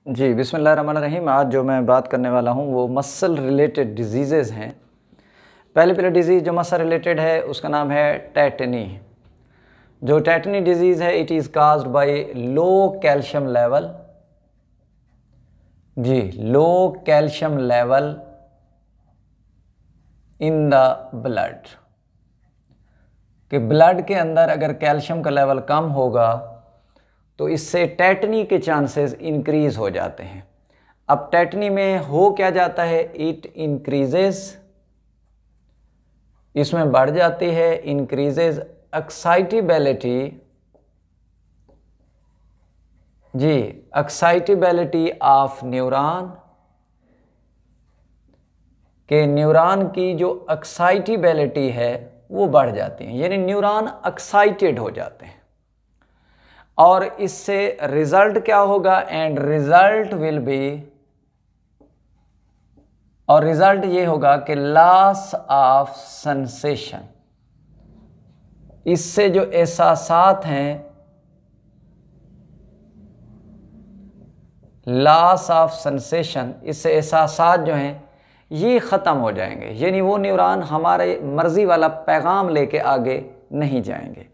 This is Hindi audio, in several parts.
जी, बिस्मिल्लाहिर्रहमानिर्रहीम। आज जो मैं बात करने वाला हूँ वो मसल रिलेटेड डिजीज़ेज़ हैं। पहली डिज़ीज़ जो मसल रिलेटेड है उसका नाम है टेटनी। जो टेटनी डिज़ीज़ है it is caused by low calcium level. जी, low calcium level in the blood, कि ब्लड के अंदर अगर कैल्शियम का लेवल कम होगा तो इससे टेटनी के चांसेस इंक्रीज़ हो जाते हैं। अब टेटनी में हो क्या जाता है, इट इंक्रीजेस, इसमें बढ़ जाती है, इंक्रीजेज एक्साइटेबिलिटी। जी, एक्साइटेबिलिटी ऑफ न्यूरॉन, के न्यूरॉन की जो एक्साइटेबिलिटी है वो बढ़ जाती है, यानी न्यूरॉन एक्साइटेड हो जाते हैं। और इससे रिजल्ट क्या होगा, एंड रिजल्ट विल बी, और रिजल्ट ये होगा कि लॉस ऑफ सेंसेशन। इससे जो एहसासात हैं, लॉस ऑफ सेंसेशन, इससे एहसासात जो हैं ये ख़त्म हो जाएंगे, यानी वो न्यूरॉन हमारे मर्ज़ी वाला पैगाम लेके आगे नहीं जाएंगे।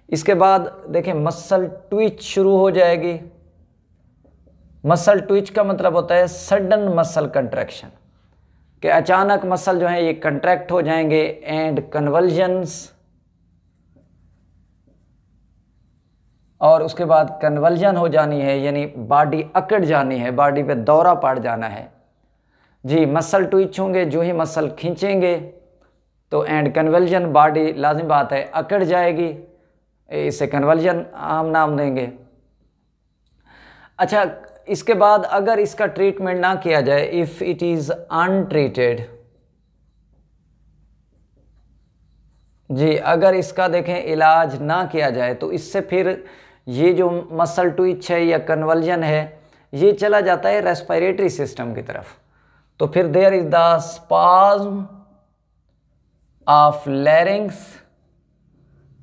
इसके बाद देखें मसल ट्विच शुरू हो जाएगी। मसल ट्विच का मतलब होता है सडन मसल कंट्रैक्शन, कि अचानक मसल जो है ये कंट्रैक्ट हो जाएंगे। एंड कन्वल्जन्स, और उसके बाद कन्वल्जन हो जानी है, यानी बॉडी अकड़ जानी है, बॉडी पे दौरा पड़ जाना है। जी, मसल ट्विच होंगे, जो ही मसल खींचेंगे तो एंड कन्वल्जन, बॉडी लाजिम बात है अकड़ जाएगी, इसे कन्वल्जन हम नाम देंगे। अच्छा, इसके बाद अगर इसका ट्रीटमेंट ना किया जाए, इफ़ इट इज़ अनट्रीटेड, जी अगर इसका देखें इलाज ना किया जाए तो इससे फिर ये जो मसल ट्विच है या कन्वल्जन है ये चला जाता है रेस्पिरेटरी सिस्टम की तरफ। तो फिर there is the spasm of larynx.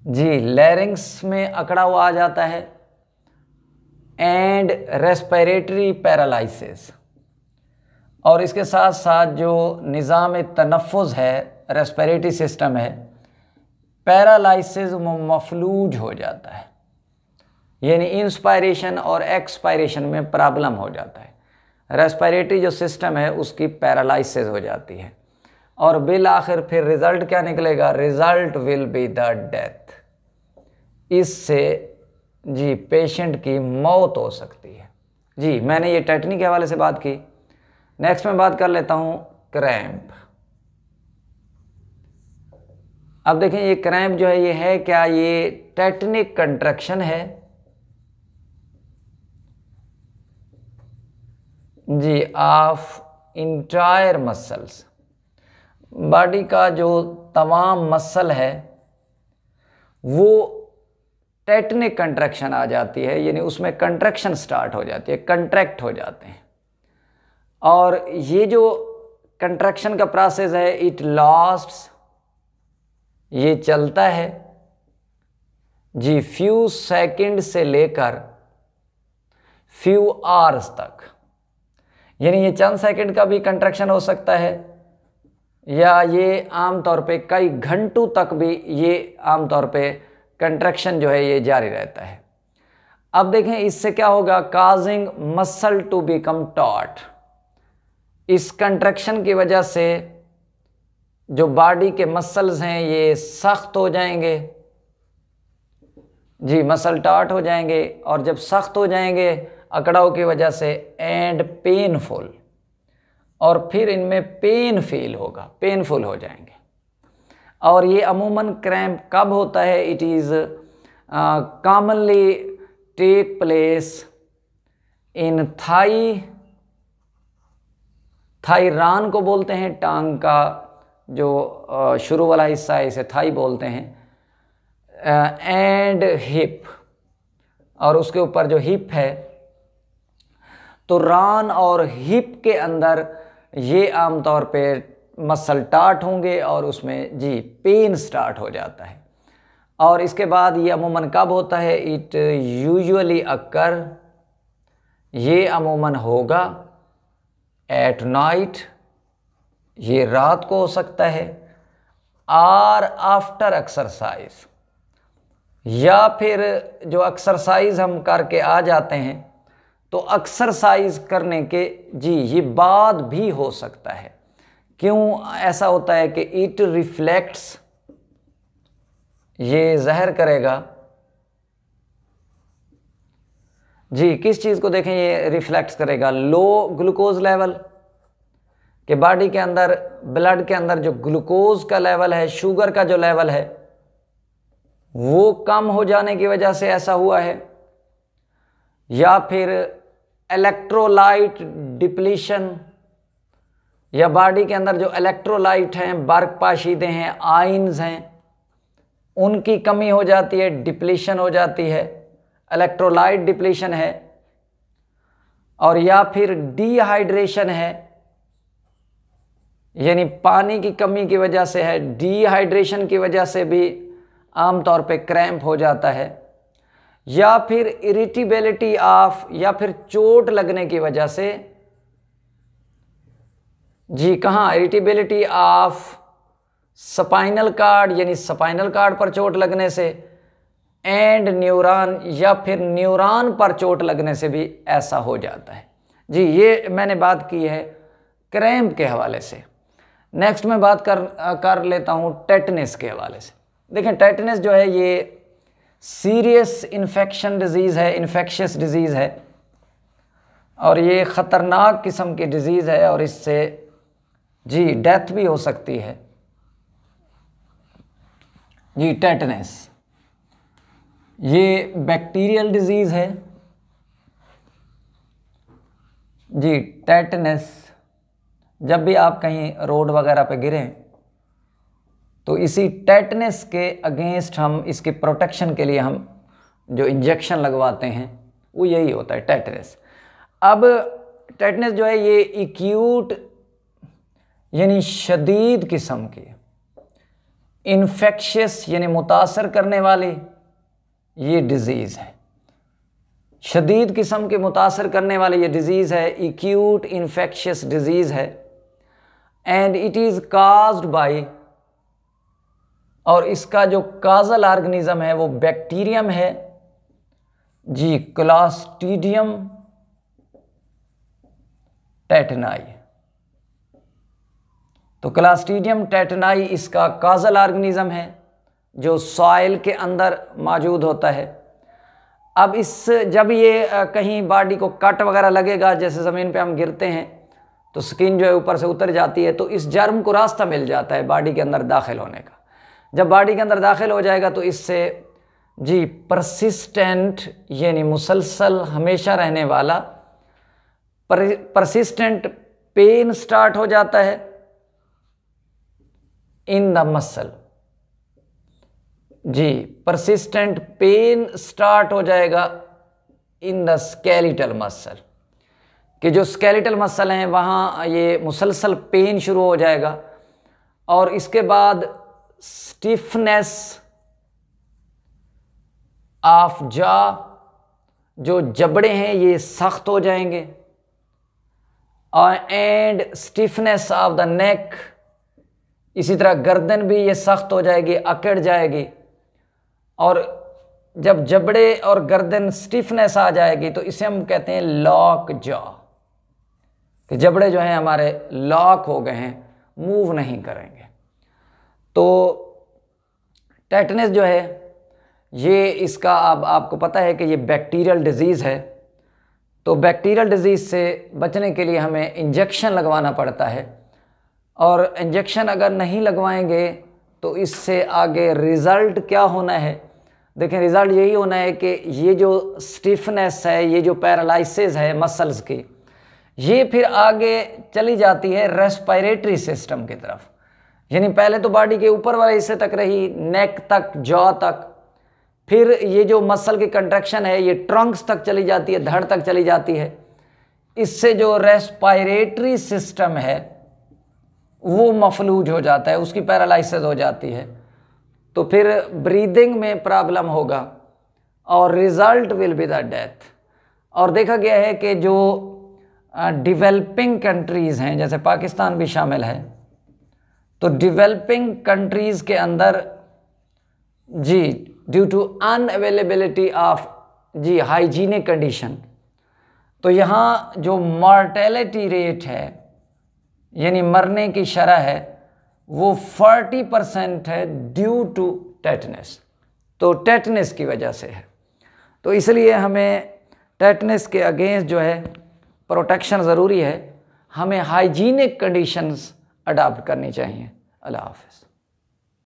जी, लैरिंग्स में अकड़ा हुआ आ जाता है। एंड रेस्पिरेटरी पैरालिसिस, और इसके साथ साथ जो निज़ाम तनफ़ुज़ है, रेस्पिरेटरी सिस्टम है, पैरालिसिस मफलूज हो जाता है, यानी इंस्पायरेशन और एक्सपायरेशन में प्रॉब्लम हो जाता है। रेस्पिरेटरी जो सिस्टम है उसकी पैरालिसिस हो जाती है, और बिल आखिर फिर रिज़ल्ट क्या निकलेगा, result will be the death. इससे जी पेशेंट की मौत हो सकती है। जी, मैंने ये टेटनी के हवाले से बात की। नेक्स्ट मैं बात कर लेता हूँ क्रैम्प। अब देखें ये क्रैम्प जो है ये है क्या, ये टेटनिक कंट्रैक्शन है। जी, ऑफ इंटायर मसल्स, बॉडी का जो तमाम मसल है वो टेटनिक कंट्रैक्शन आ जाती है, यानी उसमें कंट्रैक्शन स्टार्ट हो जाती है, कंट्रैक्ट हो जाते हैं। और ये जो कंट्रैक्शन का प्रोसेस है इट लास्ट्स, ये चलता है जी फ्यू सेकंड से लेकर फ्यू आवर्स तक, यानी ये चंद सेकंड का भी कंट्रैक्शन हो सकता है, या ये आमतौर पे कई घंटों तक भी ये आमतौर पे कंट्रैक्शन जो है ये जारी रहता है। अब देखें इससे क्या होगा, causing muscle to become taut. इस कंट्रैक्शन की वजह से जो बॉडी के मसल्स हैं ये सख्त हो जाएंगे। जी, मसल टॉट हो जाएंगे, और जब सख्त हो जाएंगे अकड़ाव की वजह से, एंड पेनफुल, और फिर इनमें पेन फील होगा, पेनफुल हो जाएंगे। और ये अमूमन क्रैम्प कब होता है, it is commonly take place in thigh को बोलते हैं, टांग का जो शुरू वाला हिस्सा है इसे थाई बोलते हैं, एंड हिप, और उसके ऊपर जो हिप है, तो रान और हिप के अंदर ये आमतौर पे मसल टाट होंगे और उसमें जी पेन स्टार्ट हो जाता है। और इसके बाद ये अमूमन कब होता है, इट यूजुअली अकर ये अमूमन होगा एट नाइट, ये रात को हो सकता है, और आफ्टर एक्सरसाइज, या फिर जो एक्सरसाइज हम करके आ जाते हैं तो एक्सरसाइज करने के ये बाद भी हो सकता है। क्यों ऐसा होता है कि इट रिफ्लेक्ट्स, ये ज़हर करेगा किस चीज़ को देखें, ये रिफ्लेक्ट करेगा लो ग्लूकोज लेवल, कि बॉडी के अंदर, ब्लड के अंदर जो ग्लूकोज का लेवल है, शुगर का जो लेवल है, वो कम हो जाने की वजह से ऐसा हुआ है, या फिर इलेक्ट्रोलाइट डिप्लीशन, या बॉडी के अंदर जो इलेक्ट्रोलाइट हैं, बर्क पाशीदे हैं, आयन्स हैं, उनकी कमी हो जाती है, डिप्लीशन हो जाती है, इलेक्ट्रोलाइट डिप्लीशन है, और या फिर डिहाइड्रेशन है, यानी पानी की कमी की वजह से है। डिहाइड्रेशन की वजह से भी आमतौर पे क्रैम्प हो जाता है, या फिर इरिटेबिलिटी ऑफ, या फिर चोट लगने की वजह से, कहाँ, इरिटेबिलिटी ऑफ स्पाइनल कार्ड, यानी स्पाइनल कार्ड पर चोट लगने से, एंड न्यूरॉन, या फिर न्यूरॉन पर चोट लगने से भी ऐसा हो जाता है। ये मैंने बात की है क्रैम्प के हवाले से। नेक्स्ट मैं बात कर लेता हूँ टेटनस के हवाले से। देखें, टेटनस जो है ये सीरियस इन्फेक्शन डिजीज़ है, इन्फेक्शियस डिजीज़ है, और ये ख़तरनाक किस्म की डिजीज़ है, और इससे डेथ भी हो सकती है। टेटनस ये बैक्टीरियल डिजीज़ है। टेटनस, जब भी आप कहीं रोड वगैरह पे गिरें तो इसी टेटनस के अगेंस्ट हम, इसके प्रोटेक्शन के लिए हम जो इंजेक्शन लगवाते हैं वो यही होता है, टेटनस। अब टेटनस जो है ये एक्यूट, यानी शदीद किस्म की, इन्फेक्शियस यानी मुतासर करने वाली ये डिज़ीज़ है। शदीद किस्म के मुतासर करने वाली ये डिज़ीज़ है, एक्यूट इन्फेक्शियस डिज़ीज़ है, and it is caused bye, और इसका जो काजल ऑर्गेनिज्म है वो बैक्टीरियम है क्लॉस्ट्रीडियम टेटनाई। तो क्लॉस्ट्रीडियम टेटनाई इसका काजल ऑर्गेनिज्म है जो सॉइल के अंदर मौजूद होता है। अब जब ये कहीं बॉडी को कट वगैरह लगेगा, जैसे ज़मीन पे हम गिरते हैं तो स्किन जो है ऊपर से उतर जाती है, तो इस जर्म को रास्ता मिल जाता है बॉडी के अंदर दाखिल होने का। जब बॉडी के अंदर दाखिल हो जाएगा तो इससे परसिस्टेंट, यानी मुसलसल हमेशा रहने वाला परसिस्टेंट पेन स्टार्ट हो जाता है in the muscle. Persistent pain start हो जाएगा इन द स्केलेटल मसल, कि जो स्केलेटल मसल हैं वहाँ ये मुसलसल पेन शुरू हो जाएगा, और इसके बाद स्टिफनेस ऑफ जॉ, जो जबड़े हैं ये सख्त हो जाएंगे, और and stiffness of the neck, इसी तरह गर्दन भी ये सख्त हो जाएगी, अकड़ जाएगी। और जब जबड़े और गर्दन स्टिफनेस आ जाएगी तो इसे हम कहते हैं लॉक जॉ, कि जबड़े जो हैं हमारे लॉक हो गए हैं, मूव नहीं करेंगे। तो टेटनस जो है ये, इसका अब आपको पता है कि ये बैक्टीरियल डिजीज़ है, तो बैक्टीरियल डिजीज़ से बचने के लिए हमें इंजेक्शन लगवाना पड़ता है, और इंजेक्शन अगर नहीं लगवाएंगे तो इससे आगे रिज़ल्ट क्या होना है। देखें, रिज़ल्ट यही होना है कि ये जो स्टिफनेस है, ये जो पैरालिसिस है मसल्स की, ये फिर आगे चली जाती है रेस्पिरेटरी सिस्टम की तरफ। यानी पहले तो बॉडी के ऊपर वाले हिस्से तक रही, नेक तक, जॉ तक, फिर ये जो मसल की कंट्रैक्शन है ये ट्रंक्स तक चली जाती है, धड़ तक चली जाती है। इससे जो रेस्पिरेटरी सिस्टम है वो मफलूज हो जाता है, उसकी पैरालिसिस हो जाती है, तो फिर ब्रीदिंग में प्रॉब्लम होगा और result will be the death. और देखा गया है कि जो डेवलपिंग कंट्रीज़ हैं, जैसे पाकिस्तान भी शामिल है, तो डेवलपिंग कंट्रीज़ के अंदर जी ड्यू टू अनअवेलेबिलिटी ऑफ जी हाइजीनिक कंडीशन, तो यहाँ जो मॉर्टेलिटी रेट है यानी मरने की शरह है वो 40% है ड्यू टू टेटनस। तो टेटनस की वजह से है, तो इसलिए हमें टेटनस के अगेंस्ट जो है प्रोटेक्शन ज़रूरी है, हमें हाइजीनिक कंडीशंस अडॉप्ट करनी चाहिए। अल्लाह हाफ़िज़।